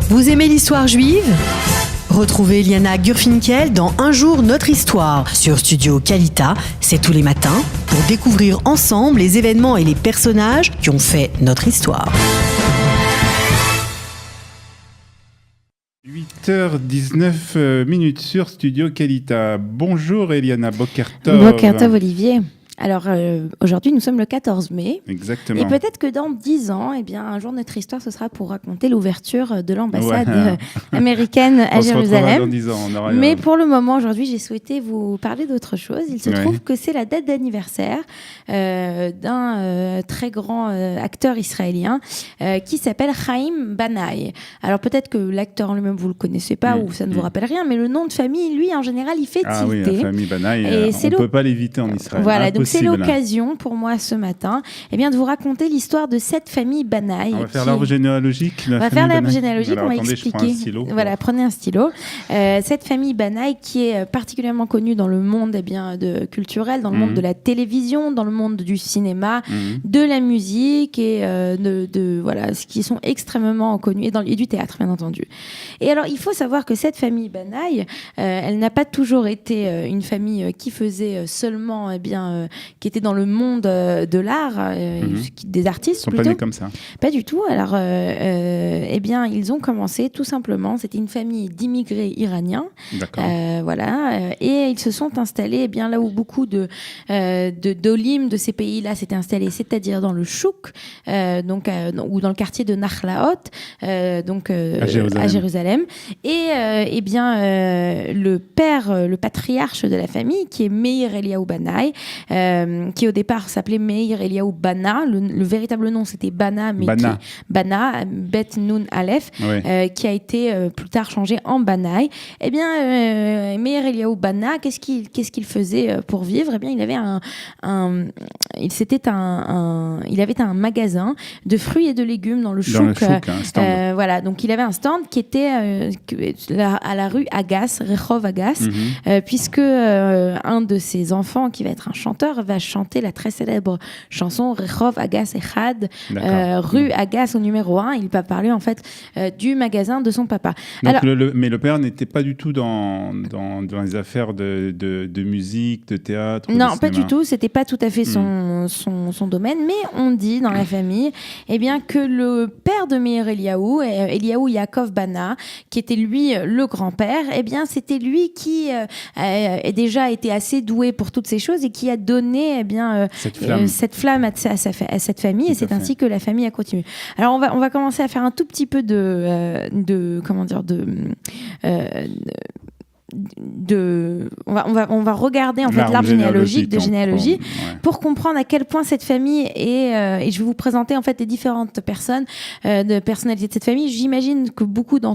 Vous aimez l'histoire juive ? Retrouvez Liana Gurfinkel dans Un jour notre histoire sur Studio Kalita, c'est tous les matins, pour découvrir ensemble les événements et les personnages qui ont fait notre histoire. 8h19 sur Studio Kalita. Bonjour Eliana, Boker Tov. Boker Tov Olivier. Alors aujourd'hui nous sommes le 14 mai. Exactement. Et peut-être que dans 10 ans, eh bien, un jour notre histoire ce sera pour raconter l'ouverture de l'ambassade américaine à Jérusalem. Dans 10 ans, on aura Mais pour le moment aujourd'hui j'ai souhaité vous parler d'autre chose. Il se trouve que c'est la date d'anniversaire d'un très grand acteur israélien qui s'appelle Chaim Banai. Alors peut-être que l'acteur en lui-même vous le connaissez pas ou ça ne vous rappelle rien, mais le nom de famille, lui en général il fait tilter. Ah oui, la famille Banai, on ne peut pas l'éviter en Israël. Voilà, donc c'est l'occasion pour moi ce matin de vous raconter l'histoire de cette famille Banai. On va faire l'arbre généalogique. On va faire l'arbre généalogique, on va expliquer. Voilà, prenez un stylo. Cette famille Banai qui est particulièrement connue dans le monde culturel, dans le monde de la télévision, dans le monde du cinéma, de la musique et qui sont extrêmement connus et du théâtre bien entendu. Et alors il faut savoir que cette famille Banai, elle n'a pas toujours été une famille qui faisait seulement qui était dans le monde de l'art, des artistes. Ils sont pas nés comme ça. Pas du tout. Alors, ils ont commencé tout simplement. C'était une famille d'immigrés iraniens. D'accord. Et ils se sont installés là où beaucoup d'olim de ces pays-là s'étaient installés, c'est-à-dire dans le Chouk, ou dans le quartier de Nachlaot, à Jérusalem. Et le père, le patriarche de la famille, qui est Meir Eliaou Banai, qui au départ s'appelait Meir Eliaou Bana. Le véritable nom c'était Bana, Bana, Bet Nun Aleph, qui a été plus tard changé en Banai. Meir Eliaou Bana, qu'est-ce qu'il faisait pour vivre ? Il avait il avait un magasin de fruits et de légumes dans le chouk. Donc il avait un stand qui était à la rue Agas, Rehov Agas, puisque un de ses enfants qui va être un chanteur va chanter la très célèbre chanson Rehov Agas Echad, rue Agas au numéro 1. Il va parler en fait du magasin de son papa. Donc mais le père n'était pas du tout dans les affaires de musique, de théâtre. Non, pas du tout. C'était pas tout à fait son domaine. Mais on dit dans la famille, que le père de Meir Eliaou, Eliaou Yaakov Bana, qui était lui le grand-père, c'était lui qui a déjà été assez doué pour toutes ces choses et qui a donné cette flamme à cette famille, et c'est ainsi que la famille a continué. Alors on va commencer à faire un tout petit peu on va regarder en fait l'arbre généalogique pour comprendre à quel point cette famille et je vais vous présenter en fait les différentes de personnalités de cette famille. J'imagine que beaucoup de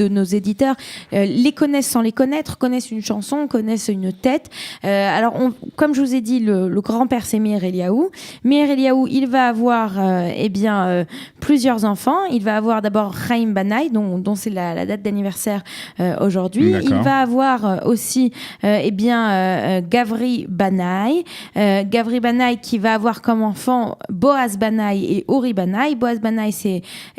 nos éditeurs les connaissent sans les connaître, connaissent une chanson, connaissent une tête. Comme je vous ai dit, le grand-père c'est Meir Eliaou. Meir Eliaou, il va avoir plusieurs enfants. Il va avoir d'abord Chaim Banai, dont c'est la date d'anniversaire aujourd'hui. D'accord. Il va avoir aussi Gavri Banai. Gavri Banai qui va avoir comme enfant Boaz Banai et Ori Banai. Boaz Banai,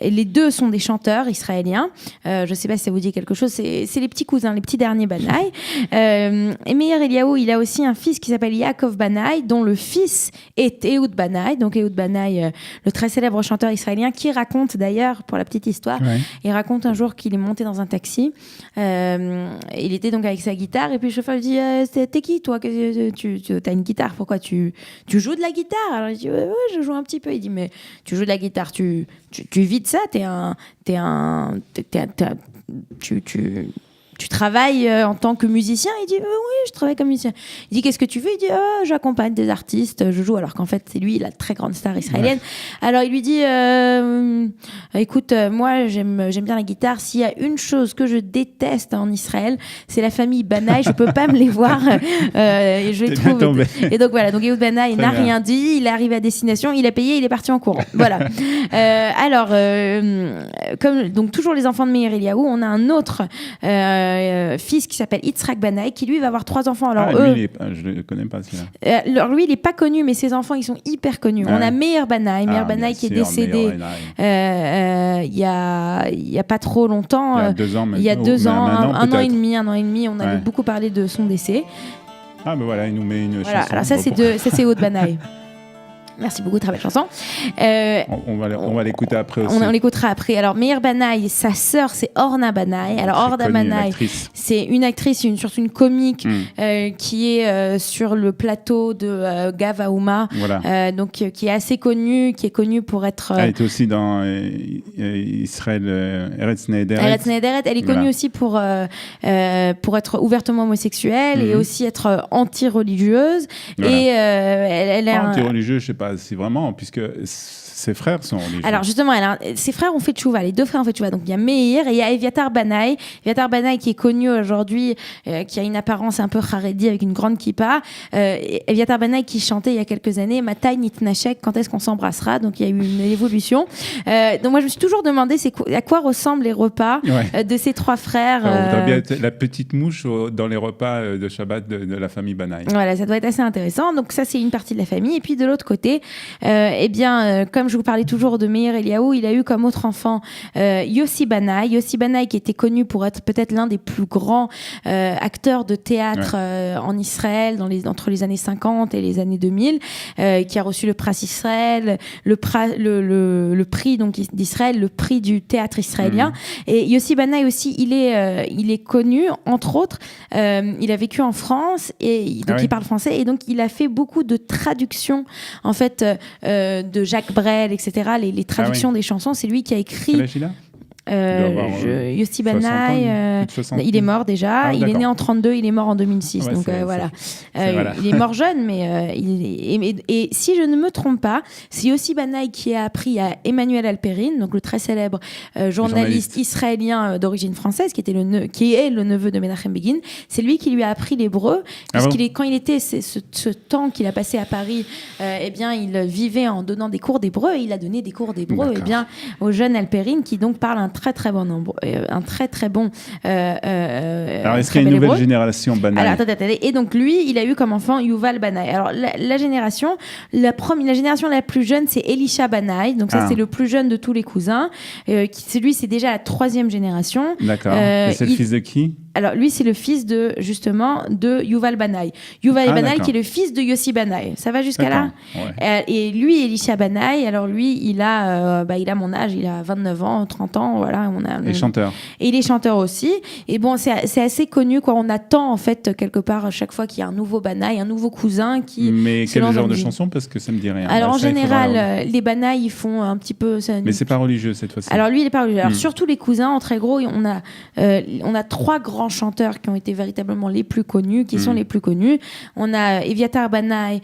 les deux sont des chanteurs israéliens. Je ne sais pas si ça vous dit quelque chose. C'est les petits cousins, les petits derniers Banai. Et Meir Eliaou, il a aussi un fils qui s'appelle Yaakov Banai, dont le fils est Ehud Banai. Donc Ehud Banai, le très célèbre chanteur israélien, qui raconte d'ailleurs, pour la petite histoire, il raconte un jour qu'il est monté dans un taxi. Il était donc avec sa guitare et puis le chauffeur lui dit t'es qui toi, tu as une guitare, pourquoi tu joues de la guitare? Alors il dit ouais, je joue un petit peu. Il dit mais tu joues de la guitare, tu vis de ça, tu travailles en tant que musicien? Il dit oui, je travaille comme musicien. Il dit qu'est-ce que tu fais? Il dit j'accompagne des artistes, je joue, alors qu'en fait c'est lui la très grande star israélienne. Alors il lui dit écoute, moi j'aime bien la guitare, s'il y a une chose que je déteste en Israël, c'est la famille Banai, je peux pas me les voir et je les trouve. Et donc voilà, donc Ehud Banai n'a rien dit, il est arrivé à destination, il a payé, il est parti en courant. Voilà. Comme donc toujours les enfants de Meir Eliaou, on a un autre fils qui s'appelle Yitzhak Banaï, qui lui va avoir 3 enfants. Alors je ne le connais pas celui-là. Alors lui, il n'est pas connu, mais ses enfants, ils sont hyper connus. On a Meir Banaï, qui est décédé il y a pas trop longtemps. Il y a 2 ans, un an et demi. On avait beaucoup parlé de son décès. Ah ben voilà, il nous met une chanson. Alors ça c'est Ehud Banaï. Merci beaucoup, très belle chanson. On va l'écouter après aussi. On l'écoutera après. Alors, Meir Banaï, sa sœur, c'est Orna Banaï. Alors, Orna Banaï, c'est une actrice, surtout une comique, qui est sur le plateau de Gavaouma, donc qui est assez connue, qui est connue pour être... Elle était aussi dans Israël, Eretz Nehederet. Eretz Nehederet, elle est connue aussi pour être ouvertement homosexuelle et aussi être anti-religieuse. Et elle est anti-religieuse, je sais pas. C'est vraiment, puisque ses frères sont religieux. Alors justement, ses frères ont fait tchouva, les 2 frères ont fait tchouva. Donc il y a Meir et il y a Eviatar Banaï. Eviatar Banaï qui est connu aujourd'hui, qui a une apparence un peu haredi avec une grande kippa. Eviatar Banaï qui chantait il y a quelques années Matai Nitnachek, quand est-ce qu'on s'embrassera. Donc il y a eu une évolution. Donc moi je me suis toujours demandé à quoi ressemblent les repas de ces 3 frères. On voudrait bien être la petite mouche dans les repas de Shabbat de la famille Banaï. Voilà, ça doit être assez intéressant. Donc ça c'est une partie de la famille. Et puis de l'autre côté, comme je vous parlais toujours de Meir Eliaou, il a eu comme autre enfant Yossi Banaï. Yossi Banaï qui était connu pour être peut-être l'un des plus grands acteurs de théâtre en Israël entre les années 50 et les années 2000, qui a reçu le Pras Israël, le prix donc d'Israël, le prix du théâtre israélien. Et Yossi Banaï aussi, il est connu, entre autres, il a vécu en France et donc il parle français et donc il a fait beaucoup de traductions en fait de Jacques Brel, etc. Les traductions des chansons, c'est lui qui a écrit. Quel âge il a Yossi Banaï, il est mort déjà. Ah, il est né en 32, il est mort en 2006. Donc voilà. Il est mort jeune, mais et si je ne me trompe pas, c'est Yossi Banaï qui a appris à Emmanuel Alperin, donc le très célèbre journaliste israélien d'origine française, qui est le neveu de Menachem Begin. C'est lui qui lui a appris l'hébreu, quand il était ce temps qu'il a passé à Paris, il vivait en donnant des cours d'hébreu et il a donné des cours d'hébreu au jeune Alperin qui donc parle un très très bon alors est-ce qu'il y a une nouvelle génération Banaï? Alors attendez. Et donc lui il a eu comme enfant Yuval Banaï. Alors la génération la plus jeune c'est Elisha Banaï, donc ça c'est le plus jeune de tous les cousins, celui c'est déjà la 3e génération. D'accord. Et c'est le fils de qui? Alors lui c'est le fils de Yuval Banaï. Banaï qui est le fils de Yossi Banaï. Ça va jusqu'à là? Et lui Elisha Banaï, alors lui il a mon âge, il a 29 ans, 30 ans, voilà. Et chanteur. Et il est chanteur aussi. Et bon, c'est assez connu, quoi. On attend, en fait, quelque part, à chaque fois qu'il y a un nouveau Banaï, un nouveau cousin qui... Mais quel genre de chanson? Parce que ça me dit rien. Alors, en général, les Banaï, ils font un petit peu... Mais c'est pas religieux, cette fois-ci. Alors, lui, il est pas religieux. Alors, surtout les cousins, en très gros, on a 3 grands chanteurs qui ont été véritablement les plus connus, qui sont les plus connus. On a Eviatar Banaï,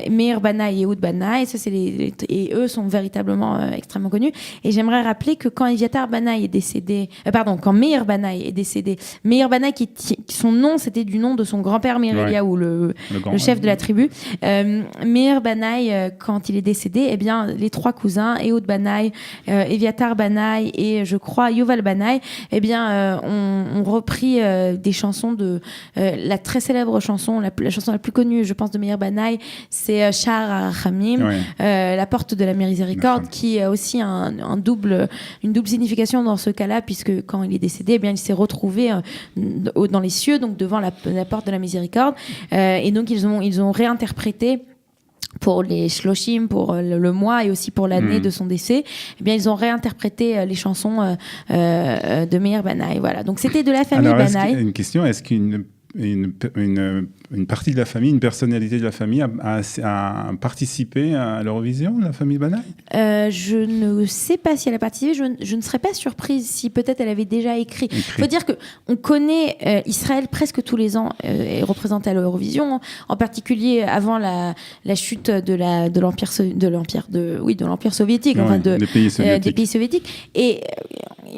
Meir Banaï et Ehud Banaï. Ça, et eux sont véritablement extrêmement connus. Et j'aimerais rappeler que quand Eviatar Banaï est décédé, quand Meir Banaï est décédé, Meir Banaï son nom c'était du nom de son grand-père Meir Eliaou, le chef de la tribu. Meir Banaï, quand il est décédé, les 3 cousins, Ehud Banaï, Eviatar Banaï et je crois Yuval Banaï, ont repris des chansons de la très célèbre chanson, la chanson la plus connue, je pense, de Meir Banaï, c'est Sha'ar HaRachamim, la porte de la miséricorde, qui a aussi une double signification dans ce cas-là, puisque quand il est décédé, il s'est retrouvé dans les cieux, donc devant la porte de la miséricorde, et donc ils ont réinterprété pour les shloshim, pour le mois et aussi pour l'année de son décès, ils ont réinterprété les chansons de Meir Banaï. Voilà. Donc c'était de la famille Banaï. Une question, est-ce qu'une partie de la famille, une personnalité de la famille a participé à l'Eurovision, la famille Banaï? Je ne sais pas si elle a participé. Je ne serais pas surprise si peut-être elle avait déjà écrit. Il faut dire qu'on connaît Israël presque tous les ans est représenté à l'Eurovision, en particulier avant la chute de l'Empire soviétique, des pays soviétiques. Et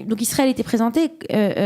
donc Israël était présenté.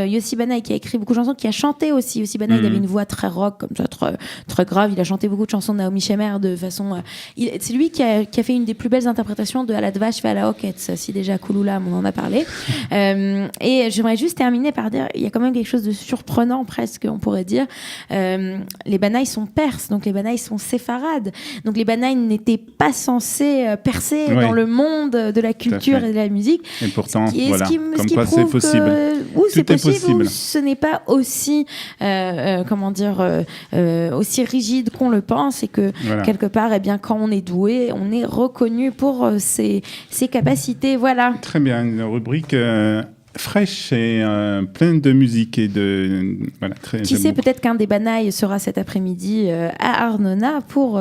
Yossi Banaï qui a écrit beaucoup de chansons, qui a chanté aussi. Yossi Banaï, il avait une voix très rock, comme ça, très, très grave. Il a chanté beaucoup de chansons de Naomi Shemer de façon. C'est lui qui a fait une des plus belles interprétations de Aladvash Ve'ala Oketz, si déjà Kouloulam, on en a parlé. Et j'aimerais juste terminer par dire, il y a quand même quelque chose de surprenant presque, on pourrait dire. Les Banaï sont perses, donc les Banaï sont séfarades. Donc les Banaï n'étaient pas censés percer dans le monde de la culture et de la musique. Et pourtant, ce qui comme prouve quoi c'est possible. Ou c'est Tout est possible, ou ce n'est pas aussi, aussi rigide qu'on le pense, et que quelque part, eh bien, quand on est doué, on est reconnu pour ses capacités. Voilà. Très bien, une rubrique fraîche et pleine de musique et de qui sait, peut-être qu'un des Banaï sera cet après-midi à Arnona pour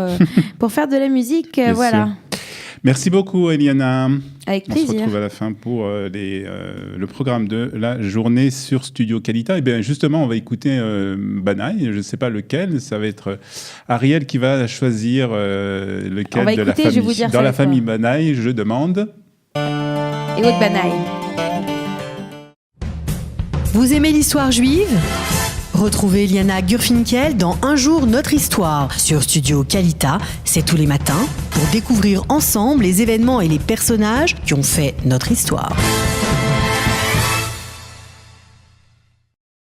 faire de la musique. Voilà. Sûr. Merci beaucoup, Eliana. Avec plaisir. On se retrouve à la fin pour le programme de la journée sur Studio Kalita. Et bien justement, on va écouter Banaï. Je ne sais pas lequel. Ça va être Ariel qui va choisir lequel de la famille. Je vais vous dire dans la famille Banaï, je demande. Et autre Banaï. Vous aimez l'histoire juive ? Retrouvez Liana Gurfinkel dans Un jour notre histoire sur Studio Kalita. C'est tous les matins pour découvrir ensemble les événements et les personnages qui ont fait notre histoire.